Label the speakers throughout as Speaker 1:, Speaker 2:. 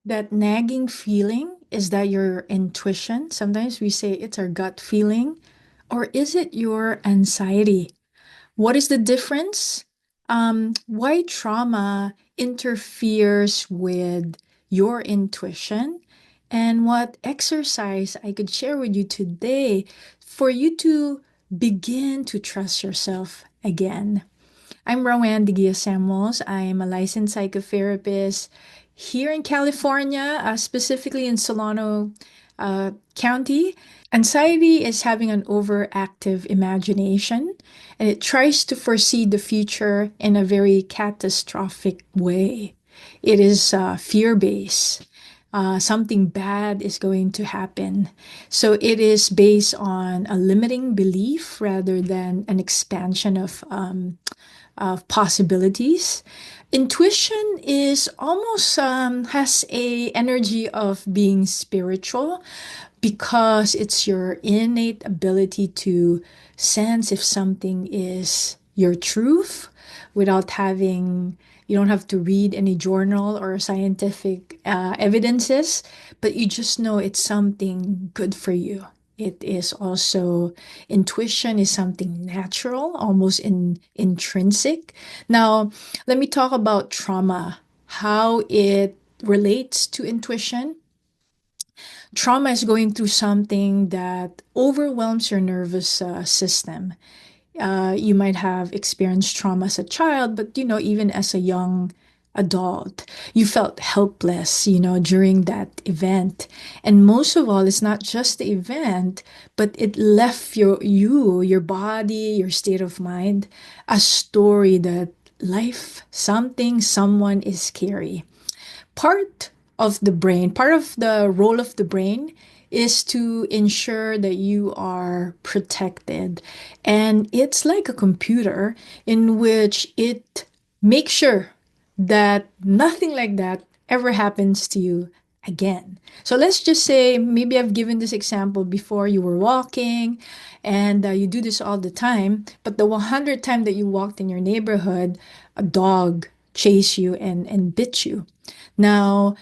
Speaker 1: That nagging feeling, is that your intuition? Sometimes we say it's our gut feeling, or is it your anxiety? What is the difference? Why trauma interferes with your intuition, and what exercise I could share with you today for you to begin to trust yourself again. I'm Rowan Digia Samuels. I'm a licensed psychotherapist here in California, specifically in Solano County. Anxiety is having an overactive imagination, and it tries to foresee the future in a very catastrophic way. It is fear-based. Something bad is going to happen. So it is based on a limiting belief rather than an expansion of possibilities. Intuition is almost has a energy of being spiritual because it's your innate ability to sense if something is your truth without having, you don't have to read any journal or scientific evidences, but you just know it's something good for you. It is also, intuition is something natural, almost intrinsic. Now, let me talk about trauma, how it relates to intuition. Trauma is going through something that overwhelms your nervous system. You might have experienced trauma as a child, but even as a young adult, you felt helpless, during that event. And most of all, it's not just the event, but it left your body, your state of mind, a story that life, something, someone is scary. Part of the role of the brain is to ensure that you are protected. And it's like a computer in which it makes sure that nothing like that ever happens to you again. So let's just say, maybe I've given this example before. You were walking and you do this all the time, but the 100th time that you walked in your neighborhood, a dog chased you and bit you. Now,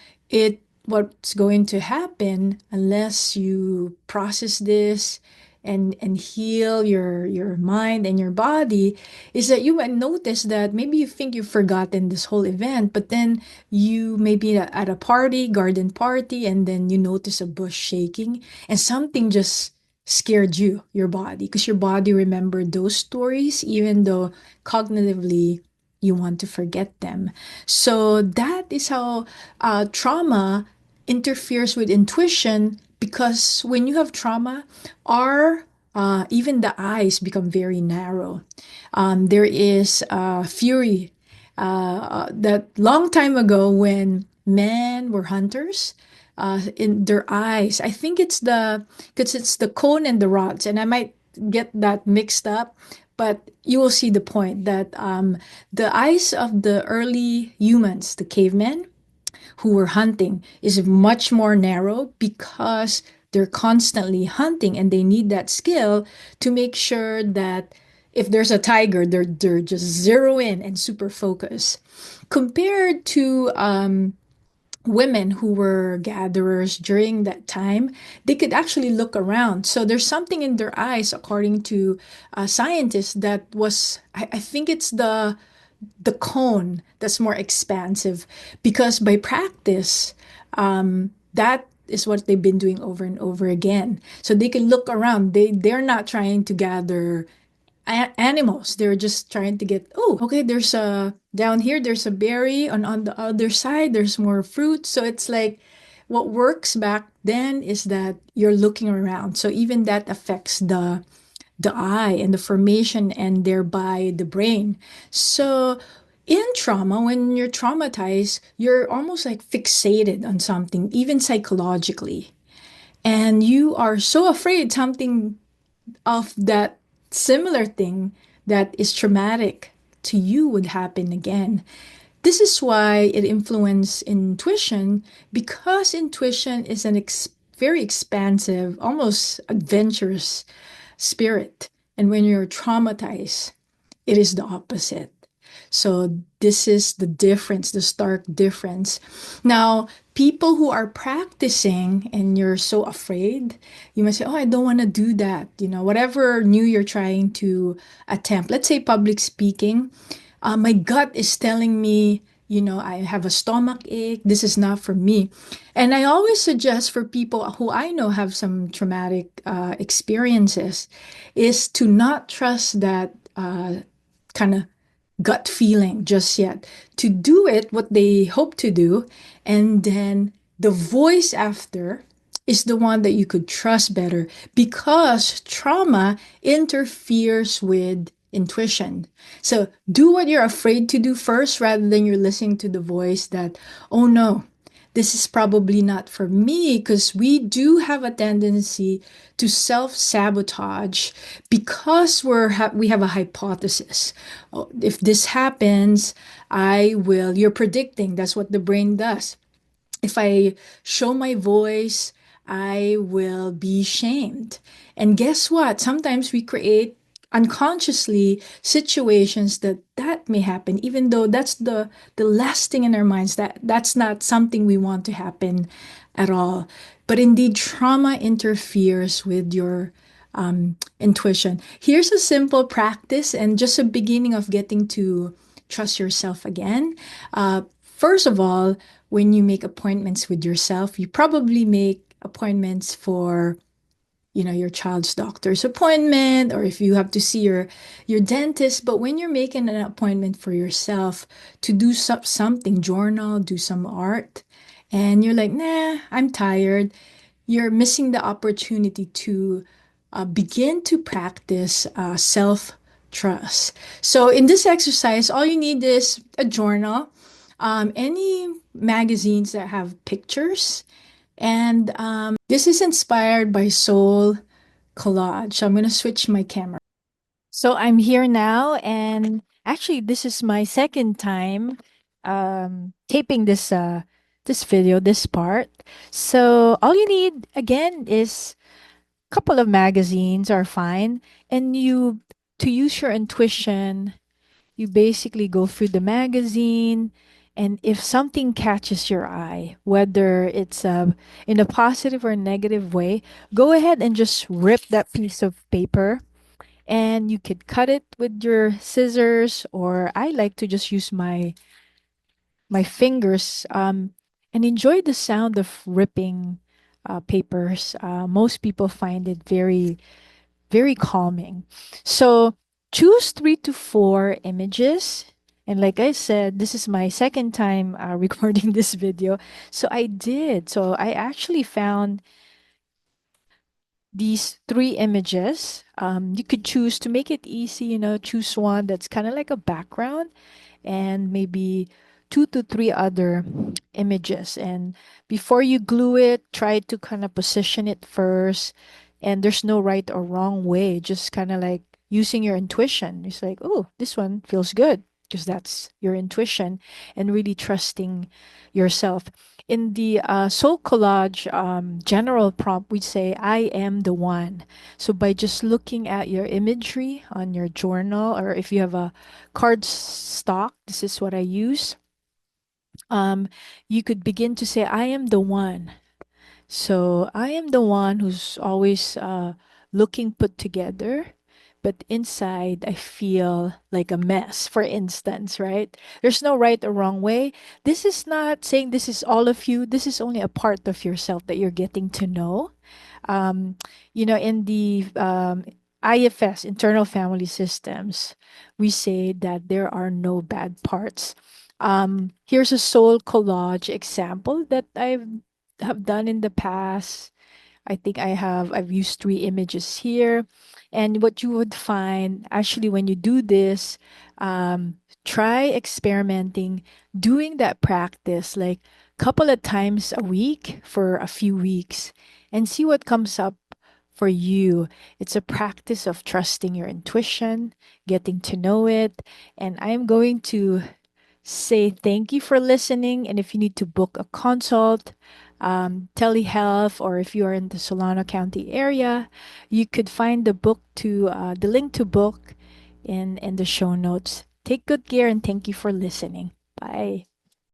Speaker 1: what's going to happen unless you process this and heal your mind and your body is that you might notice that maybe you think you've forgotten this whole event, but then you may be at a party, garden party, and then you notice a bush shaking and something just scared you, your body, because your body remembered those stories, even though cognitively you want to forget them. So that is how trauma interferes with intuition, because when you have trauma, our even the eyes become very narrow. There is fury that long time ago when men were hunters. In their eyes, I think it's because it's the cone and the rods, and I might get that mixed up, but you will see the point that the eyes of the early humans, the cavemen, who were hunting, is much more narrow because they're constantly hunting and they need that skill to make sure that if there's a tiger, they're just zero in and super focused. Compared to women who were gatherers during that time, they could actually look around. So there's something in their eyes, according to scientists, that was, I think it's the cone that's more expansive, because by practice, that is what they've been doing over and over again. So they can look around. They're not trying to gather animals. They're just trying to get, oh, okay, there's a down here, there's a berry, and on the other side, there's more fruit. So it's like what works back then is that you're looking around. So even that affects the eye and the formation and thereby the brain. So in trauma, when you're traumatized, you're almost like fixated on something, even psychologically. And you are so afraid something of that similar thing that is traumatic to you would happen again. This is why it influences intuition, because intuition is very expansive, almost adventurous spirit. And when you're traumatized, it is the opposite. So this is the difference, the stark difference. Now, people who are practicing and you're so afraid, you might say, oh, I don't want to do that. Whatever new you're trying to attempt, let's say public speaking, my gut is telling me, I have a stomach ache. This is not for me. And I always suggest for people who I know have some traumatic experiences is to not trust that kind of gut feeling just yet, to do it what they hope to do, and then the voice after is the one that you could trust better, because trauma interferes with intuition. So do what you're afraid to do first, rather than you're listening to the voice that, oh no, this is probably not for me, because we do have a tendency to self-sabotage because we have a hypothesis. Oh, if this happens, I will. You're predicting. That's what the brain does. If I show my voice, I will be shamed. And guess what? Sometimes we create unconsciously situations that may happen, even though that's the last thing in our minds, that's not something we want to happen at all. But indeed, trauma interferes with your intuition. Here's a simple practice and just a beginning of getting to trust yourself again. First of all, when you make appointments with yourself, you probably make appointments for, your child's doctor's appointment, or if you have to see your dentist. But when you're making an appointment for yourself to do something, journal, do some art, and you're like, nah, I'm tired, you're missing the opportunity to begin to practice self trust. So, in this exercise, all you need is a journal, any magazines that have pictures, and this is inspired by Soul Collage. So, I'm going to switch my camera. So, I'm here now, and actually, this is my second time taping this video, this part. So all you need again is a couple of magazines are fine, and you to use your intuition, you basically go through the magazine, and if something catches your eye, whether it's in a positive or negative way, go ahead and just rip that piece of paper, and you could cut it with your scissors, or I like to just use my fingers, and enjoy the sound of ripping papers. Most people find it very, very calming. So choose 3 to 4 images. And like I said, this is my second time recording this video. So I did. So I actually found these 3 images. You could choose to make it easy, choose one that's kind of like a background, and maybe 2 to 3 other images. And before you glue it, try to kind of position it first. And there's no right or wrong way, just kind of like using your intuition. It's like, oh, this one feels good, because that's your intuition, and really trusting yourself. In the soul collage general prompt, we say, I am the one. So by just looking at your imagery on your journal, or if you have a card stock, this is what I use. You could begin to say, I am the one. So I am the one who's always looking put together, but inside I feel like a mess, for instance, right? There's no right or wrong way. This is not saying this is all of you. This is only a part of yourself that you're getting to know. Um, in the IFS, internal family systems, we say that there are no bad parts. Here's a soul collage example that I have done in the past. I think I've used 3 images here. And what you would find actually when you do this, try experimenting, doing that practice like couple of times a week for a few weeks, and see what comes up for you. It's a practice of trusting your intuition, getting to know it. And I'm going to say thank you for listening. And if you need to book a consult, telehealth, or if you are in the Solano County area, you could find the link to book in the show notes. Take good care, and thank you for listening. Bye.